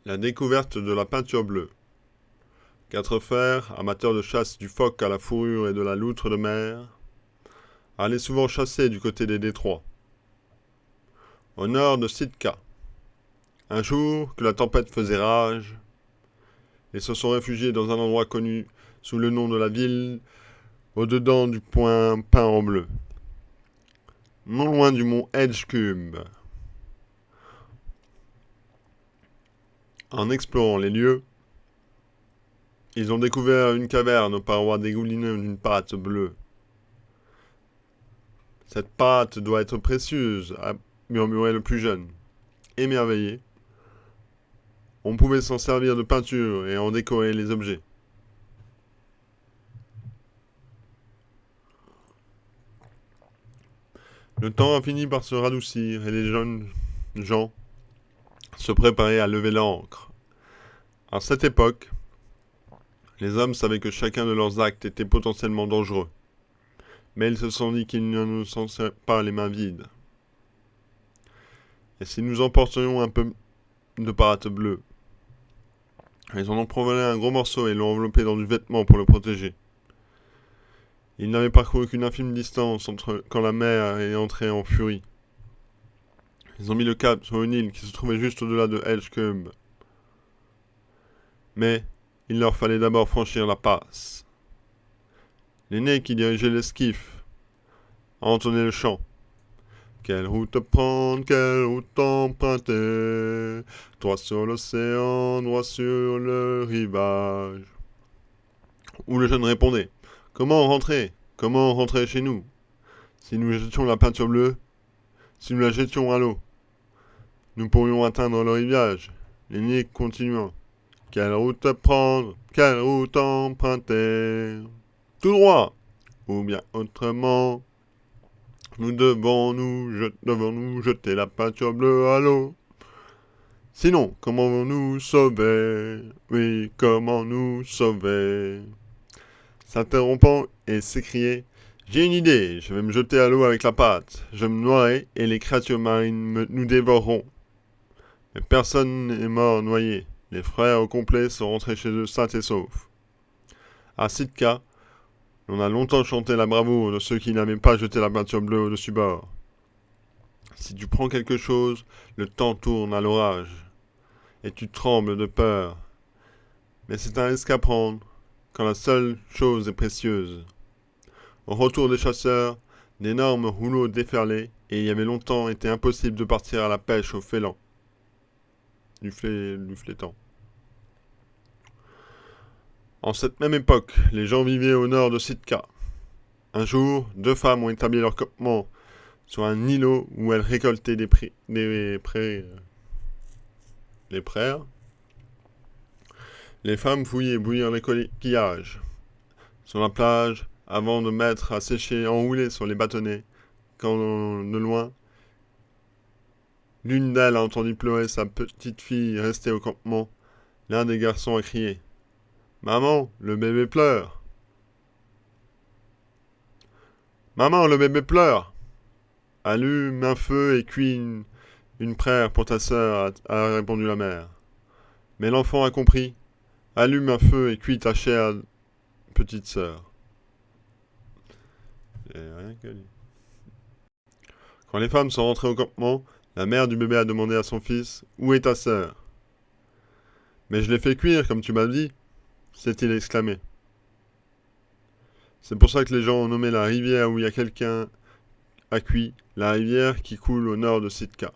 La découverte de la peinture bleue. 4 frères, amateurs de chasse du phoque à la fourrure et de la loutre de mer, allaient souvent chasser du côté des détroits, au nord de Sitka. Un jour que la tempête faisait rage, ils se sont réfugiés dans un endroit connu sous le nom de la ville au-dedans du point peint en bleu, non loin du mont Edgecumbe. En explorant les lieux, ils ont découvert une caverne aux parois dégoulinant d'une pâte bleue. Cette pâte doit être précieuse, a murmuré le plus jeune. Émerveillé, on pouvait s'en servir de peinture et en décorer les objets. Le temps a fini par se radoucir et les jeunes gens se préparaient à lever l'ancre. À cette époque, les hommes savaient que chacun de leurs actes était potentiellement dangereux, mais ils se sont dit qu'ils ne s'en seraient pas les mains vides. Et si nous emporterions un peu de pâte bleue? Ils en ont provolé un gros morceau et l'ont enveloppé dans du vêtement pour le protéger. Ils n'avaient parcouru qu'une infime distance quand la mer est entrée en furie. Ils ont mis le cap sur une île qui se trouvait juste au-delà de Edgecumbe. Mais il leur fallait d'abord franchir la passe. L'aîné qui dirigeait l'esquif a entonné le chant. Quelle route prendre, quelle route emprunter, droit sur l'océan, droit sur le rivage. Où le jeune répondait. Comment rentrer? Comment rentrer chez nous? Si nous jetions la peinture bleue, si nous la jetions à l'eau, nous pourrions atteindre le rivage. L'aîné continuant. Quelle route prendre? Quelle route emprunter? Tout droit, ou bien autrement. Nous devons nous jeter la peinture bleue à l'eau. Sinon, comment nous sauver? Oui, comment nous sauver? S'interrompant et s'écriait. J'ai une idée, je vais me jeter à l'eau avec la pâte. Je me noierai et les créatures marines nous dévoreront. Mais personne n'est mort noyé. Les frères au complet sont rentrés chez eux sains et saufs. À Sitka, on a longtemps chanté la bravoure de ceux qui n'avaient pas jeté la peinture bleue au-dessus bord. Si tu prends quelque chose, le temps tourne à l'orage, et tu trembles de peur. Mais c'est un risque à prendre, quand la seule chose est précieuse. Au retour des chasseurs, d'énormes rouleaux déferlaient, et il y avait longtemps été impossible de partir à la pêche au félin. Du flétan. En cette même époque, les gens vivaient au nord de Sitka. Un jour, 2 femmes ont établi leur campement sur un îlot où elles récoltaient des prairies. Les femmes fouillaient bouillir les coquillages sur la plage avant de mettre à sécher enroulés sur les bâtonnets. Quand, de loin, l'une d'elles a entendu pleurer sa petite fille restée au campement, l'un des garçons a crié « Maman, le bébé pleure !»« Maman, le bébé pleure !» Allume un feu et cuis une praire pour ta sœur, a répondu la mère. Mais l'enfant a compris. Allume un feu et cuis ta chère petite sœur. Quand les femmes sont rentrées au campement, la mère du bébé a demandé à son fils « Où est ta sœur ?»« Mais je l'ai fait cuire, comme tu m'as dit, » s'est-il exclamé. C'est pour ça que les gens ont nommé la rivière où il y a quelqu'un à cuit, la rivière qui coule au nord de Sitka.